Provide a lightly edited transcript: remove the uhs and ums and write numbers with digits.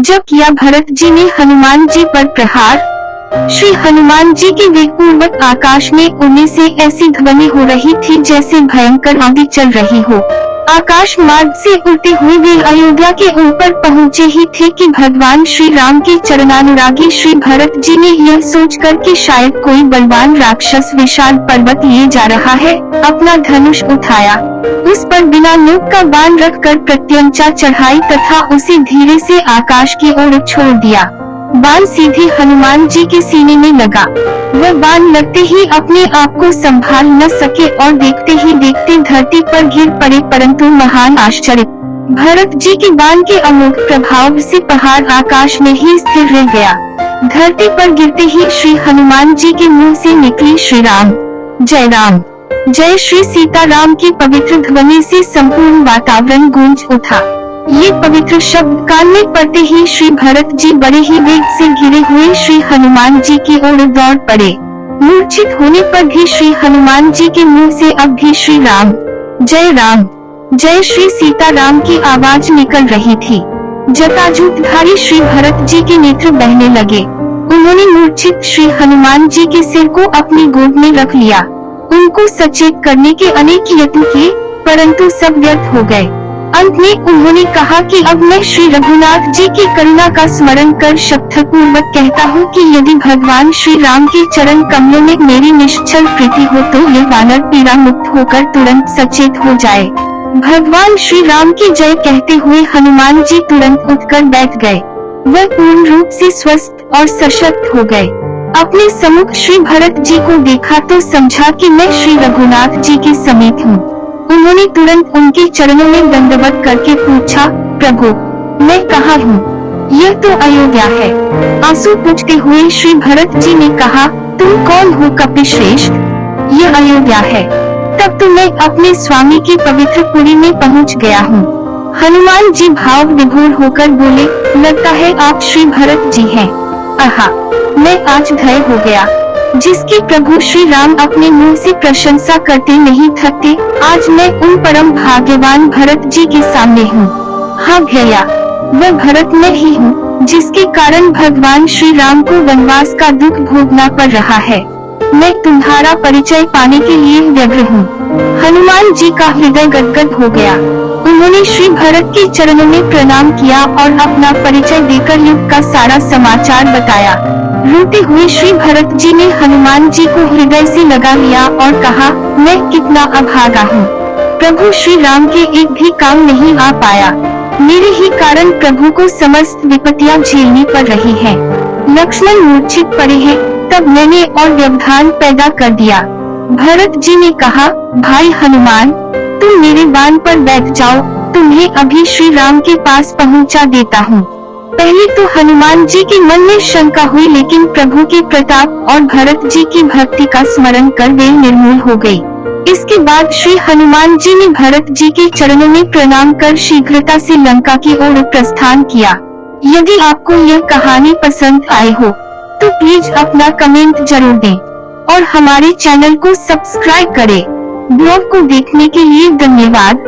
जब किया भरत जी ने हनुमान जी पर प्रहार। श्री हनुमान जी के वेगपूर्वक आकाश में उड़ने से ऐसी ध्वनि हो रही थी जैसे भयंकर आंधी चल रही हो। आकाश मार्ग से उड़ते हुए वे अयोध्या के ऊपर पहुँचे ही थे कि भगवान श्री राम के चरणानुरागी श्री भरत जी ने यह सोचकर कि शायद कोई बलवान राक्षस विशाल पर्वत लिए जा रहा है, अपना धनुष उठाया, उस पर बिना नोक का बाण रखकर प्रत्यंचा चढ़ाई तथा उसे धीरे से आकाश की ओर छोड़ दिया। बाण सीधे हनुमान जी के सीने में लगा। वह बाण लगते ही अपने आप को संभाल न सके और देखते ही देखते धरती पर गिर पड़े, परंतु महान आश्चर्य, भरत जी के बाण के अमोघ प्रभाव से पहाड़ आकाश में ही स्थिर रह गया। धरती पर गिरते ही श्री हनुमान जी के मुंह से निकली श्री राम जय श्री सीताराम की पवित्र ध्वनि से संपूर्ण वातावरण गूंज उठा। ये पवित्र शब्द कान में पड़ते ही श्री भरत जी बड़े ही वेग से घिरे हुए श्री हनुमान जी की ओर दौड़ पड़े। मूर्छित होने पर भी श्री हनुमान जी के मुंह से अब भी श्री राम जय श्री सीताराम की आवाज निकल रही थी। जटाजूटधारी श्री भरत जी के नेत्र बहने लगे। उन्होंने मूर्छित श्री हनुमान जी के सिर को अपनी गोद में रख लिया। उनको सचेत करने के अनेक यत्न किए, परंतु सब व्यर्थ हो गए। अंत में उन्होंने कहा कि अब मैं श्री रघुनाथ जी की करुणा का स्मरण कर शक्तिपूर्वक कहता हूँ कि यदि भगवान श्री राम के चरण कमलों में मेरी निश्चल प्रीति हो तो ये वानर पीड़ा मुक्त होकर तुरंत सचेत हो जाए। भगवान श्री राम की जय कहते हुए हनुमान जी तुरंत उठकर बैठ गए। वह पूर्ण रूप से स्वस्थ और सशक्त हो गए। अपने सम्मुख श्री भरत जी को देखा तो समझा कि मैं श्री रघुनाथ जी के समीप हूँ। उन्होंने तुरंत उनके चरणों में दंडवत करके पूछा, प्रभु मैं कहाँ हूँ? यह तो अयोध्या है। आंसू पूछते हुए श्री भरत जी ने कहा, तुम कौन हो कपिश्रेष्ठ? यह अयोध्या है। तब तो मैं अपने स्वामी की पवित्र पुरी में पहुँच गया हूँ। हनुमान जी भाव विभोर होकर बोले, लगता है आप श्री भरत जी हैं। आहा, मैं आज धन्य हो गया। जिसकी प्रभु श्री राम अपने मुंह से प्रशंसा करते नहीं थकते, आज मैं उन परम भाग्यवान भरत जी के सामने हूँ। हाँ भैया, वह भरत मैं ही हूँ जिसके कारण भगवान श्री राम को वनवास का दुख भोगना पड़ रहा है। मैं तुम्हारा परिचय पाने के लिए व्यग्र हूँ। हनुमान जी का हृदय गदगद हो गया। उन्होंने श्री भरत के चरणों में प्रणाम किया और अपना परिचय देकर युद्ध का सारा समाचार बताया। रोते हुए श्री भरत जी ने हनुमान जी को हृदय से लगा लिया और कहा, मैं कितना अभागा हूँ। प्रभु श्री राम के एक भी काम नहीं आ पाया। मेरे ही कारण प्रभु को समस्त विपत्तियां झेलनी पड़ रही हैं। लक्ष्मण मूर्छित पड़े हैं, तब मैंने और व्यवधान पैदा कर दिया। भरत जी ने कहा, भाई हनुमान, तुम मेरे बाण पर बैठ जाओ, तुम्हें अभी श्री राम के पास पहुंचा देता हूँ। पहले तो हनुमान जी के मन में शंका हुई, लेकिन प्रभु के प्रताप और भरत जी की भक्ति का स्मरण कर वे निर्मूल हो गई। इसके बाद श्री हनुमान जी ने भरत जी के चरणों में प्रणाम कर शीघ्रता से लंका की ओर प्रस्थान किया। यदि आपको यह कहानी पसंद आए हो तो प्लीज अपना कमेंट जरूर दें और हमारे चैनल को सब्सक्राइब करें। ब्लॉग को देखने के लिए धन्यवाद।